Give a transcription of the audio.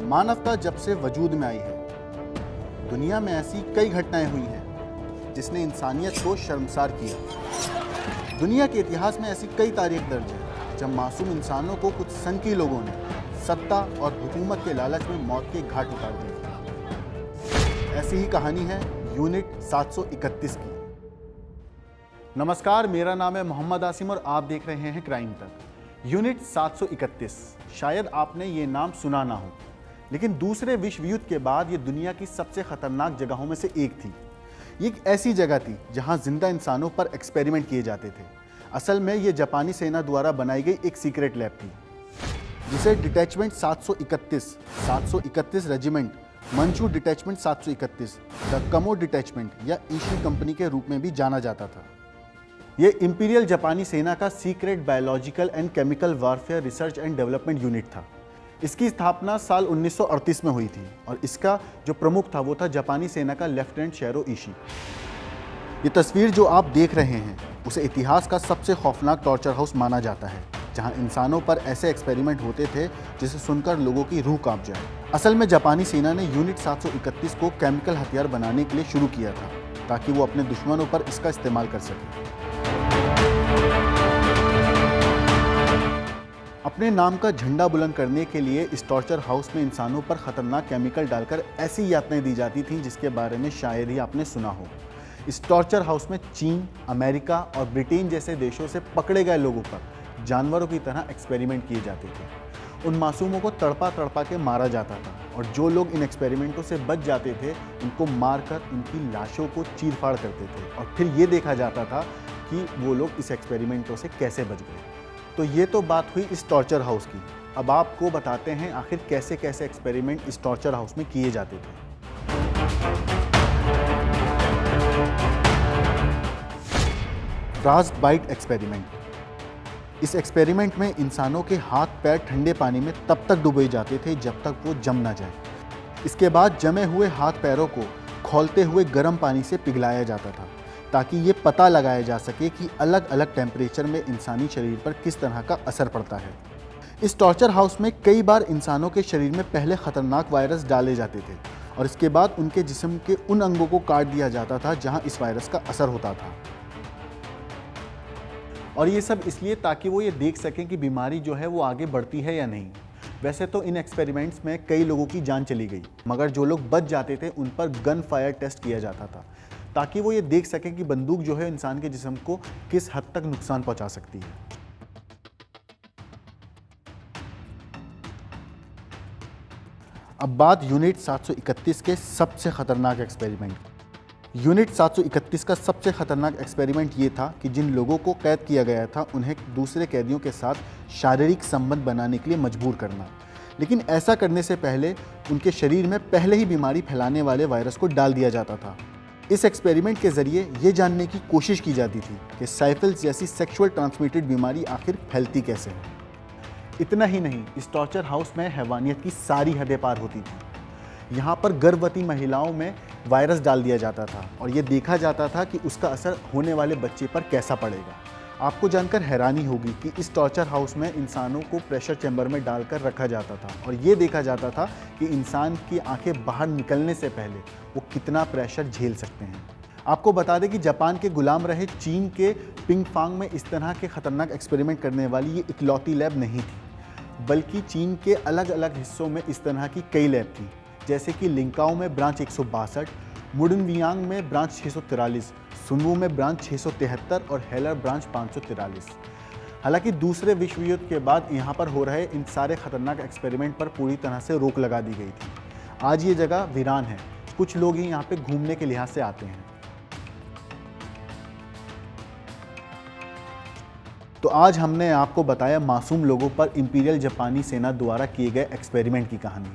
मानवता जब से वजूद में आई है, दुनिया में ऐसी कई घटनाएं हुई हैं जिसने इंसानियत को शर्मसार किया। दुनिया के इतिहास में ऐसी कई तारीख दर्ज है जब मासूम इंसानों को कुछ सनकी लोगों ने सत्ता और हुकूमत के लालच में मौत के घाट उतार दिया। ऐसी ही कहानी है यूनिट 731 की। नमस्कार, मेरा नाम है मोहम्मद आसिम और आप देख रहे हैं क्राइम तक। यूनिट 731, शायद आपने ये नाम सुना ना हो, लेकिन दूसरे विश्व युद्ध के बाद ये दुनिया की सबसे खतरनाक जगहों में से एक थी। ये एक ऐसी जगह थी जहां जिंदा इंसानों पर एक्सपेरिमेंट किए जाते थे। असल में ये जापानी सेना द्वारा बनाई गई एक सीक्रेट लैब थी जिसे डिटैचमेंट 731 रेजिमेंट, मंचू डिटैचमेंट 731, द कमो डिटैचमेंट या ईशी कंपनी के रूप में भी जाना जाता था। ये इंपीरियल जापानी सेना का secret biological and chemical warfare research and development unit था। इसकी स्थापना साल 1938 में हुई थी और इसका जो प्रमुख था वो था जापानी सेना का लेफ्टिनेंट शेरो इशी। ये तस्वीर जो आप देख रहे हैं उसे इतिहास का सबसे खौफनाक टॉर्चर हाउस माना जाता है, जहां इंसानों पर ऐसे एक्सपेरिमेंट होते थे जिसे सुनकर लोगों की रूह कांप जाए। असल में जापानी सेना ने यूनिट 731 को केमिकल हथियार बनाने के लिए शुरू किया था ताकि वो अपने दुश्मनों पर इसका इस्तेमाल कर सके। अपने नाम का झंडा बुलंद करने के लिए इस टॉर्चर हाउस में इंसानों पर खतरनाक केमिकल डालकर ऐसी यातनाएं दी जाती थीं जिसके बारे में शायद ही आपने सुना हो। इस टॉर्चर हाउस में चीन, अमेरिका और ब्रिटेन जैसे देशों से पकड़े गए लोगों पर जानवरों की तरह एक्सपेरिमेंट किए जाते थे। उन मासूमों को तड़पा तड़पा के मारा जाता था और जो लोग इन एक्सपेरिमेंटों से बच जाते थे उनको मारकर उनकी लाशों को चीर-फाड़ करते थे और फिर ये देखा जाता था कि वो लोग इस एक्सपेरिमेंटों से कैसे बच गए। तो ये तो बात हुई इस टॉर्चर हाउस की। अब आपको बताते हैं आखिर कैसे कैसे एक्सपेरिमेंट इस टॉर्चर हाउस में किए जाते थे। Frostbite experiment. इस एक्सपेरिमेंट में इंसानों के हाथ पैर ठंडे पानी में तब तक डुबोए जाते थे जब तक वो जम ना जाए। इसके बाद जमे हुए हाथ पैरों को खौलते हुए गर्म पानी से पिघलाया जाता था ताकि ये पता लगाया जा सके कि अलग अलग टेम्परेचर में इंसानी शरीर पर किस तरह का असर पड़ता है। इस टॉर्चर हाउस में कई बार इंसानों के शरीर में पहले खतरनाक वायरस डाले जाते थे और इसके बाद उनके जिस्म के उन अंगों को काट दिया जाता था जहां इस वायरस का असर होता था। और ये सब इसलिए ताकि वो ये देख सकें कि बीमारी जो है वो आगे बढ़ती है या नहीं। वैसे तो इन एक्सपेरिमेंट्स में कई लोगों की जान चली गई, मगर जो लोग बच जाते थे उन पर गन फायर टेस्ट किया जाता था ताकि वो ये देख सकें कि बंदूक जो है इंसान के जिस्म को किस हद तक नुकसान पहुंचा सकती है। अब बात यूनिट 731 के सबसे खतरनाक एक्सपेरिमेंट। यूनिट 731 का सबसे खतरनाक एक्सपेरिमेंट ये था कि जिन लोगों को कैद किया गया था उन्हें दूसरे कैदियों के साथ शारीरिक संबंध बनाने के लिए मजबूर करना, लेकिन ऐसा करने से पहले उनके शरीर में पहले ही बीमारी फैलाने वाले वायरस को डाल दिया जाता था। इस एक्सपेरिमेंट के जरिए ये जानने की कोशिश की जाती थी कि साइफिल्स जैसी सेक्सुअल ट्रांसमिटेड बीमारी आखिर फैलती कैसे है। इतना ही नहीं, इस टॉर्चर हाउस में हैवानियत की सारी हदें पार होती थी। यहाँ पर गर्भवती महिलाओं में वायरस डाल दिया जाता था और ये देखा जाता था कि उसका असर होने वाले बच्चे पर कैसा पड़ेगा। आपको जानकर हैरानी होगी कि इस टॉर्चर हाउस में इंसानों को प्रेशर चैम्बर में डालकर रखा जाता था और ये देखा जाता था कि इंसान की आंखें बाहर निकलने से पहले वो कितना प्रेशर झेल सकते हैं। आपको बता दें कि जापान के गुलाम रहे चीन के पिंगफांग में इस तरह के खतरनाक एक्सपेरिमेंट करने वाली ये इकलौती लैब नहीं थी, बल्कि चीन के अलग अलग हिस्सों में इस तरह की कई लैब थी, जैसे कि लिंकाओ में ब्रांच 162, मुडनवियांग में ब्रांच 643, सुनवू में ब्रांच 673 और हेलर ब्रांच 543। हालांकि दूसरे विश्व युद्ध के बाद यहाँ पर हो रहे इन सारे खतरनाक एक्सपेरिमेंट पर पूरी तरह से रोक लगा दी गई थी। आज ये जगह वीरान है, कुछ लोग ही यहाँ पे घूमने के लिहाज से आते हैं। तो आज हमने आपको बताया मासूम लोगों पर इंपीरियल जापानी सेना द्वारा किए गए एक्सपेरिमेंट की कहानी।